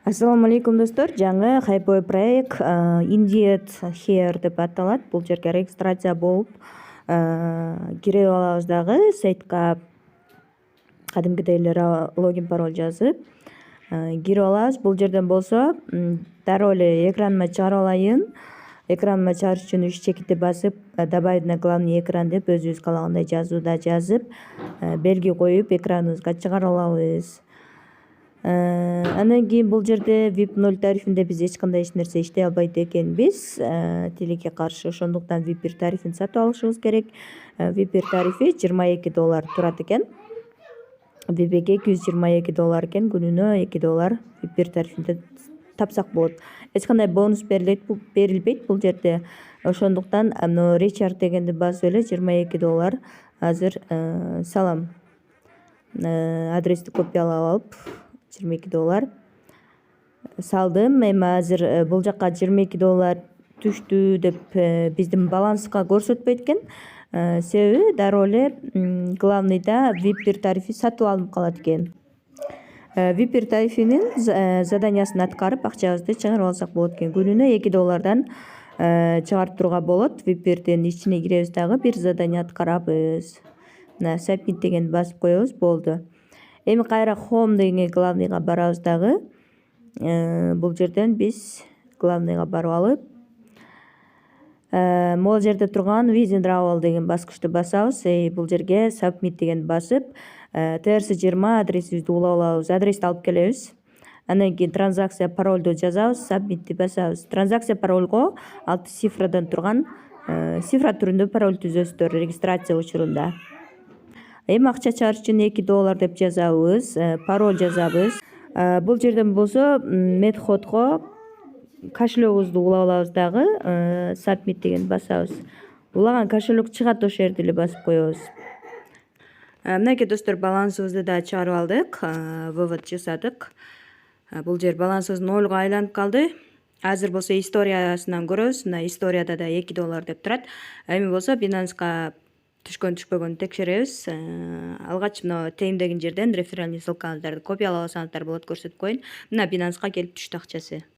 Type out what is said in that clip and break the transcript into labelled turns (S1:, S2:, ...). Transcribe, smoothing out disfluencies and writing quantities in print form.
S1: Assalamu alaikum достор. Жаңы хайпой проект Indeed Here деп аталат. Бул жерге регистрация болуп кире алабыз дагы сайтка кадимкидей эле логин пароль жазып кирип алабыз. Бул жерден болсо дароо эле экраныма чыгарып алайын. Экраныма чыгарыш үчүн үч чекитти басып добавить на главный экран деп өзүбүз каалагандай жазууда жазып белги коюп экраныбызга чыгарып алабыз. Андан кийин бул жерде VIP 0 тарифинде биз эч кандай эч нерсе иштей албайт экенбиз. Тилекке каршы, ошондуктан VIP 1 тарифин сатып алышыбыз керек. VIP 1 тарифи $22 турат экен. VIP $222 экен. Күнүнө $2 VIP 1 тарифинде тапсак болот. Эч кандай бонус берилбейт бул жерде. Ошондуктан Recharge дегенди басып эле $22 азыр салам. Адрести копиялап алып $22 салдым. Эми азыр бул жакка $22 түштү деп биздин баланска көрсөтпөйт экен. Себеби дароо эле главныйда VIP 1 тарифи сатып алынып калат экен. VIP 1 тарифинин заданиясын аткарып акчабызды чыгарып алсак болот экен. Күнүнө $2 чыгарып турууга болот. VIP 1дин ичине киребиз дагы бир задания аткарабыз. Мына submit дегенди басып коебуз, болду. Эми кайра home деген главныйга барабыз дагы. Бул жерден биз главныйга барып алып, могул жерде турган Within Travel деген баскычты басабыз. Бул жерге submit дегенди басып, TRS-20 адресибизди улап алабыз. Адрести алып келебиз. Андан кийин транзакция паролду жазабыз, submitти басабыз. Транзакция паролго 6 цифрадан турган цифра түрүндө пароль түзөсүздөр регистрация учурунда. Эми акча чыгарыш үчүн $2 деп жазабыз, пароль жазабыз. Бул жерден болсо методго кошелегибизди улап алабыз дагы, submit дегенди басабыз. Улаган кошелек чыгат, ошол жерди эле басып коебуз. Мынакей достор, балансыбызды да чыгарып алдык, вывод жасадык. Бул жер балансыбыз 0 айланып калды. Азыр болсо историясынан көрөбүз. Мына историяда да $2 деп турат. Эми болсо Binance'га түшкөн-түшпөгөнүн текшеребиз. Алгач мына тейм деген жерден реферальный ссылкаңыздарды копиялап алсаңыздар болот, көрсөтүп коеюн. Мына Binance'га келип түштү акчасы.